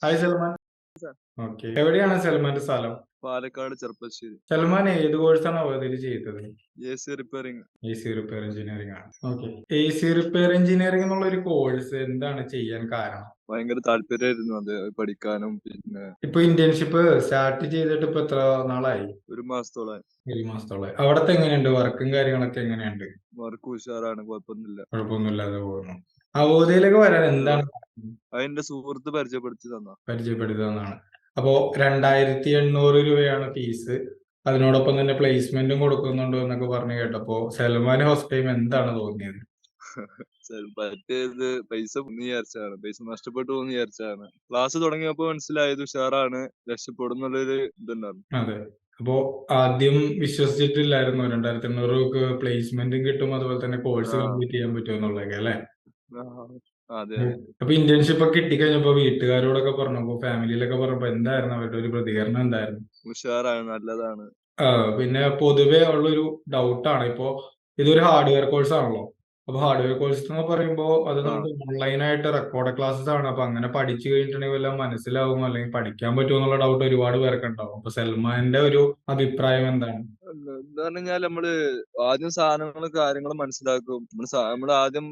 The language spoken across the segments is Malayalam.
ഹായ് സൽമാൻ. സാർ. ഓക്കെ. എവിടെയാണ് സൽമാന്റെ സ്ഥലം? പാലക്കാട് ചെർപ്പശ്ശേരി. സൽമാൻ ഏത് കോഴ്സാണ് അവതരി ചെയ്തത്? AC repairing. AC repair engineering ആണ്. ഓക്കെ. എസി റിപ്പയർ എഞ്ചിനീയറിംഗ് എന്നുള്ള ഒരു കോഴ്സ് എന്താണ് ചെയ്യാൻ കാരണം? ഭയങ്കര താല്പര്യമായിരുന്നു അത് പഠിക്കാനും. പിന്നെ ഇപ്പൊ ഇന്റേൺഷിപ്പ് സ്റ്റാർട്ട് ചെയ്തിട്ട് ഇപ്പൊ എത്ര നാളായി? 1 മാസത്തോളമായി. 1 മാസത്തോളം. അവിടത്തെ എങ്ങനെയുണ്ട്? വർക്കും കാര്യങ്ങളൊക്കെ എങ്ങനെയുണ്ട്? വർക്ക് ഉഷാറാണ്, കുഴപ്പമൊന്നുമില്ല. കുഴപ്പമൊന്നുമില്ലാതെ പോകുന്നു. അവോധയിലേക്ക് വരാൻ എന്താണ് അതിന്റെ സുഹൃത്ത് പരിചയപ്പെടുത്തി തന്ന. പരിചയപ്പെടുത്തുന്നതാണ്. അപ്പോ 2800 രൂപയാണ് ഫീസ്. അതിനോടൊപ്പം തന്നെ പ്ലേസ്മെന്റും കൊടുക്കുന്നുണ്ട് എന്നൊക്കെ പറഞ്ഞു കേട്ടപ്പോ സൽമാന് ഫസ്റ്റ് ടൈം എന്താണ് തോന്നിയത്? പറ്റിയത് പൈസ വിചാരിച്ചതാണ്, പൈസ നഷ്ടപ്പെട്ടു പോകുന്ന വിചാരിച്ചതാണ്. ക്ലാസ് തുടങ്ങിയപ്പോ മനസ്സിലായത് ഉഷാറാണ്, രക്ഷപ്പെടുന്നുള്ളൊരു ഇതുണ്ടായിരുന്നു. അതെ. അപ്പോ ആദ്യം വിശ്വസിച്ചിട്ടില്ലായിരുന്നു 2800 രൂപക്ക് പ്ലേസ്മെന്റും കിട്ടും, അതുപോലെ തന്നെ കോഴ്സ് ആ, കംപ്ലീറ്റ് ചെയ്യാൻ പറ്റും എന്നുള്ളതൊക്കെ അല്ലെ? ആ, അതെ അതെ. അപ്പൊ ഇന്റേൺഷിപ്പ് ഒക്കെ കിട്ടിക്കഴിഞ്ഞപ്പോ വീട്ടുകാരോടൊക്കെ പറഞ്ഞപ്പോ ഫാമിലിയിലൊക്കെ പറഞ്ഞപ്പോ എന്തായിരുന്നു അവരുടെ ഒരു പ്രതികരണം എന്തായിരുന്നു? ഉഷാറാണ്, നല്ലതാണ്. പിന്നെ പൊതുവേ ഉള്ളൊരു ഡൗട്ടാണ്. ഇപ്പോ ഇതൊരു ഹാർഡ്വെയർ കോഴ്സ് ആണല്ലോ. അപ്പൊ ഹാർഡ്വെയർ കോഴ്സ് എന്ന് പറയുമ്പോ അത് ആ, നമുക്ക് ഓൺലൈനായിട്ട് റെക്കോർഡ് ക്ലാസ്സസ് ആണ്. അപ്പൊ അങ്ങനെ പഠിച്ചു കഴിഞ്ഞിട്ടുണ്ടെങ്കിൽ വല്ലതും മനസ്സിലാവുമോ അല്ലെങ്കിൽ പഠിക്കാൻ പറ്റുമോ എന്നുള്ള ഡൗട്ട് ഒരുപാട് പേർക്കുണ്ടാവും. അപ്പൊ സൽമാന്റെ ഒരു അഭിപ്രായം എന്താണ്? എന്താ പറഞ്ഞാൽ നമ്മള് ആദ്യം സാധനങ്ങളും കാര്യങ്ങളും മനസ്സിലാക്കും. നമ്മള് ആദ്യം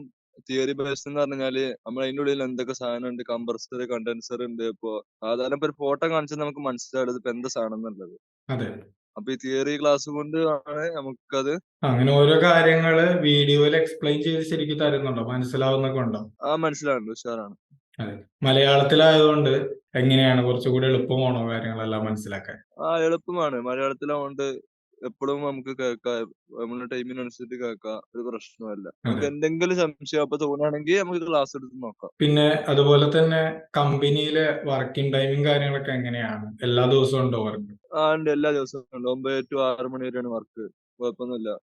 തിയറി ബേസ്ഡ് എന്ന് പറഞ്ഞാല് നമ്മൾ അതിന്റെ ഉള്ളിൽ എന്തൊക്കെ സാധനം ഉണ്ട്, കംപ്രസർ, കണ്ടൻസർ ഉണ്ട്. ഇപ്പൊ സാധാരണ ഇപ്പൊ ഒരു ഫോട്ടോ കാണിച്ചാൽ നമുക്ക് മനസ്സിലാവുന്നത് ഇപ്പൊ എന്താ സാധനം എന്നുള്ളത്. അതെ. അപ്പൊ ഈ തിയറി ക്ലാസ് കൊണ്ട് ആണ് നമുക്കത് അങ്ങനെ ഓരോ കാര്യങ്ങള് വീഡിയോയിൽ എക്സ്പ്ലെയിൻ ചെയ്ത് ശരിക്കും തരുന്നുണ്ടോ? മനസ്സിലാവുന്നൊക്കെ ഉണ്ടോ? മനസ്സിലാവുന്നുണ്ട്, ഉഷാറാണ്. അതെ. മലയാളത്തിലായതുകൊണ്ട് എങ്ങനെയാണ് കുറച്ചുകൂടി എളുപ്പമാണോ കാര്യങ്ങളെല്ലാം മനസ്സിലാക്കാൻ? എളുപ്പമാണ്. മലയാളത്തിലാവുകൊണ്ട് എപ്പോഴും നമുക്ക് കേൾക്കാം. നമ്മുടെ ടൈമിനനുസരിച്ച് കേൾക്കാം. ഒരു പ്രശ്നമല്ല. അതെ. നമുക്ക് എന്തെങ്കിലും സംശയം അപ്പൊ തോന്നുകയാണെങ്കിൽ നമുക്ക് ക്ലാസ് എടുത്ത് നോക്കാം. പിന്നെ അതുപോലെ തന്നെ കമ്പനിയിലെ വർക്കിംഗ് ടൈമും കാര്യങ്ങളൊക്കെ എങ്ങനെയാണ്? എല്ലാ ദിവസവും ഉണ്ടോ വർക്ക്? ഉണ്ട്. എല്ലാ ദിവസവും ഉണ്ട്. 9 ടു 6 മണി വരെയാണ് വർക്ക്. കുഴപ്പമൊന്നുമില്ല.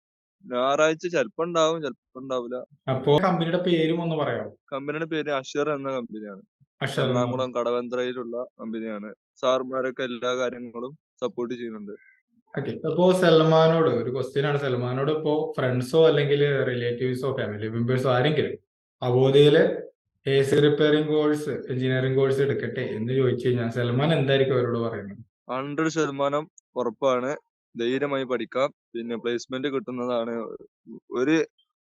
ഞായറാഴ്ച ചെലപ്പോ ഉണ്ടാവും, ചെലപ്പോ ഉണ്ടാവില്ല. അപ്പോ കമ്പനിയുടെ പേരും ഒന്ന് പറയാമോ? കമ്പനിയുടെ പേര് അഷർ എന്ന കമ്പനിയാണ്. അക്ഷർ എന്ന് എറണാകുളം കടവന്ത്രയിലുള്ള കമ്പനിയാണ്. സാറുമാരൊക്കെ എല്ലാ കാര്യങ്ങളും സപ്പോർട്ട് ചെയ്യുന്നുണ്ട്. ഓക്കെ. അപ്പോ സൽമാനോട് ഒരു ക്വസ്റ്റ്യൻ ആണ്. സൽമാനോട് ഇപ്പോ ഫ്രണ്ട്സോ അല്ലെങ്കിൽ റിലേറ്റീവ്സോ ഫാമിലി മെമ്പേഴ്സോ ആരെങ്കിലും അവോധയില് AC repairing course engineering course എടുക്കട്ടെ എന്ന് ചോദിച്ചു കഴിഞ്ഞാൽ സൽമാൻ എന്തായിരിക്കും അവരോട് പറയുന്നത്? 100% ഉറപ്പാണ്. ധൈര്യമായി പഠിക്കാം. പിന്നെ പ്ലേസ്മെന്റ് കിട്ടുന്നതാണ്. ഒരു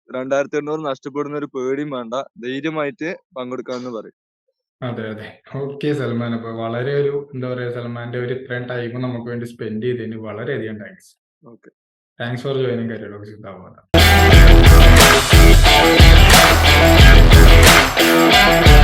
2800 നഷ്ടപ്പെടുന്ന ഒരു പേടിയും വേണ്ട. ധൈര്യമായിട്ട് പങ്കെടുക്കാമെന്ന് പറയും. അതെ അതെ. ഓക്കെ സൽമാൻ. അപ്പൊ വളരെ ഒരു എന്താ പറയാ, സൽമാന്റെ ഒരു ഇത്രയും ടൈം നമുക്ക് വേണ്ടി സ്പെൻഡ് ചെയ്തതിന് വളരെയധികം thanks. Okay. Thanks for joining career.